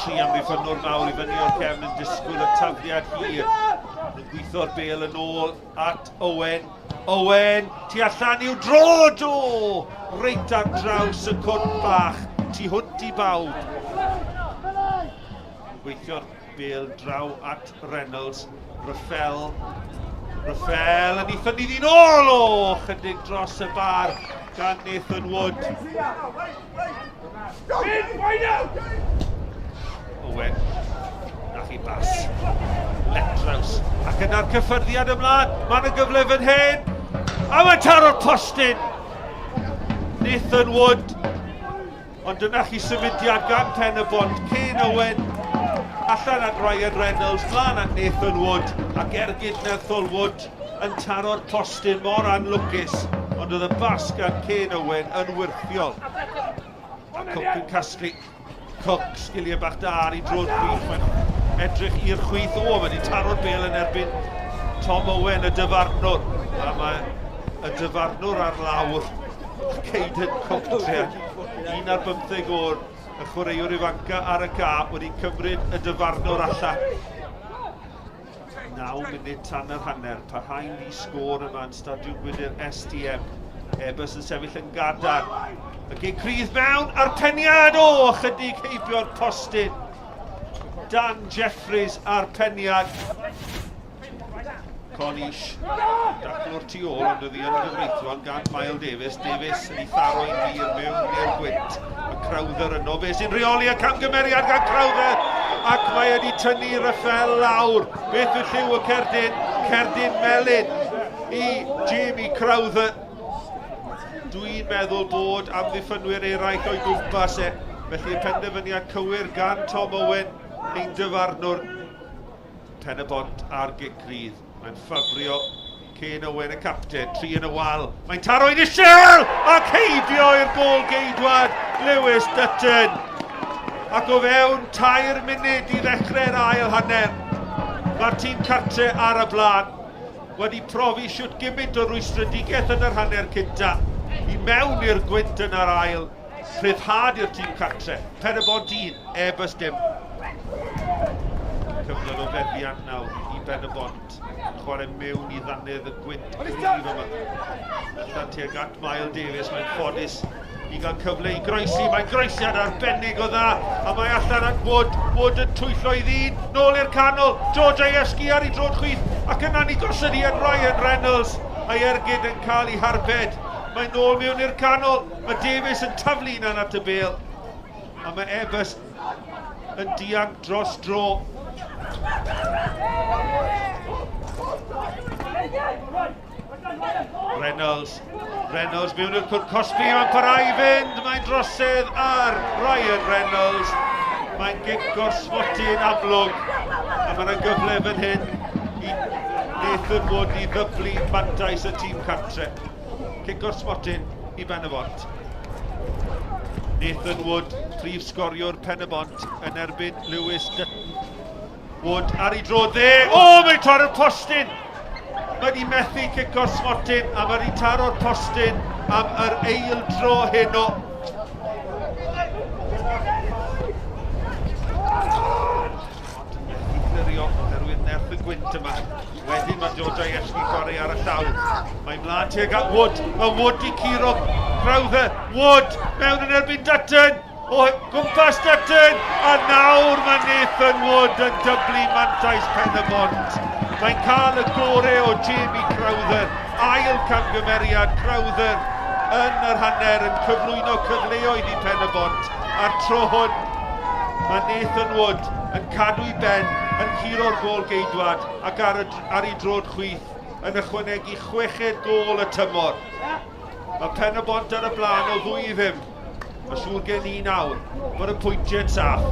Tri amddiffynwr mawr i fyny o'r cefn yn disgwyl y tafliad hir. Yn gweithio'r bel yn ôl at Owen. Owen, tu allan i'w droed o! Reit ar draws y cwrt bach. Tu hwnt i bawb. Yn gweithio'r bel draw at Reynolds. Raffel yn eitha ni ddyn ôl o! Chydig dros y bar gan Nathan Wood. Owen, nach i bas, Letraws, ac yna'r cyffyrddiad ymlaen, mae'n y gyfle fan hyn, a mae'n taro'r postyn, Nathan Wood, ond yna chi symudiad gan Penybont, Cyn Owen, allan at Ryan Reynolds, mlaen at Nathan Wood, ac ergyd Nerthol Wood yn taro'r postyn mor anlwcus, ond oedd y bas gan Cyn Owen yn wirthiol. A Cook yn casglu. Cook, sgiliau bach da ar ei droed chwith, mae'n edrych i'r chwith o, mae'n ei taro'r bel yn erbyn Tom Owen, y dyfarnwr. A mae y dyfarnwr ar lawr, Caden Cook, 1 ar 15 o'r y chwaraewr ifanca ar y ca, wedi cymryd y dyfarnwr allan. 9 munud tan yr hanner, parhaen i sgôr yma yn Stadiwm Gwydr SDM. Airbus yn sefyll yn gadarn. Ac ei crydd mewn a'r peniad o! Chydig heibio'r postyn. Dan Jeffries a'r peniad. Conish. Daclwr tu ôl, ond oedd hi yn gyfreithiol gan Mael Davies. Davies yn ei tharo i'n wir mewn i'r gwynt. Mae Crowther yno. Fe sy'n reoli y camgymeriad gan Crowther. Ac mae wedi tynnu Raffel lawr. Beth felly y cerdyn melyn i Jamie Crowther. Dwi'n meddwl bod amddiffynwyr eraill o'i gwmpas e. Felly y penderfyniad cywir gan Tom Owen, ein dyfarnwr. Penybont ar gicrydd. Mae'n ffafrio Cyn Owen y capten, 3 yn y wal. Mae'n taro i'n isel! Ac heibio i'r gôl geidwad Lewis Dutton. Ac o fewn 2 munud i ddechrau'r ail hanner. Mae'r tîm cartre ar y blaen. Wedi profi siwt gymint o rwystredigaeth yn yr hanner cynta. I mewn i'r gwynt yn yr ail, rhyddhad i'r tîm cartre. Penybont 1, Airbus dim. Cyfnod o feddiant nawr i Penybont. Chwarae mewn i ddannedd y gwynt gryf yma. Allan tuag at Mael Davies, mae'n ffodus i gael cyfle i groesi. Mae'n groesiad arbennig o dda, a mae allan at Wood. Wood yn twyllo i ddyn, nôl i'r canol. George Aieski ar ei droed chwith, ac yna ni gosod i yn Ryan Reynolds. A'i ergyd yn cael ei harbed. Mae'n nôl mewn i'r canol. Mae Davies yn taflu yna at y bel. A mae Airbus yn dianc dros dro. Reynolds mewn i'r cwrt Cosby, mae'n parhau i fynd. Mae'n drosedd ar Ryan Reynolds. Mae'n gic smoti'n amlwg. A mae'n gyfle fan hyn i Nathan Wood i ddyblu mantais y tîm cartre. Cic o'r smotin i Penybont. Nathan Wood, prif sgoriwr Penybont, yn erbyn Lewis Dutton. Wood ar ei droed dde. O, mae'n taro'r postyn! Mae wedi methu cic o'r smotin, a mae wedi taro'r postyn am yr eil dro heno. Nerth y gwynt yma. Wedyn mae George Aieski chwarae ar y llaw. Mae'n mlaen tuag at Wood. Mae Wood i curo Crowther. Wood mewn yn erbyn Dutton. O gwmpas Dutton. A nawr mae Nathan Wood yn dyblu mantais Penybont. Mae'n cael y gorau o Jamie Crowther. Ail camgymeriad Crowther yn yr hanner yn cyflwyno cyfleoedd i Penybont. A'r tro hwn mae Nathan Wood yn cadw i ben, yn curo'r gôl geidwad ac ar ei droed chwith yn ychwanegu 6 gôl y tymor. Mae Penybont ar y blaen o 2-0. Mae siŵr gen i nawr bod y pwyntiau'n saff.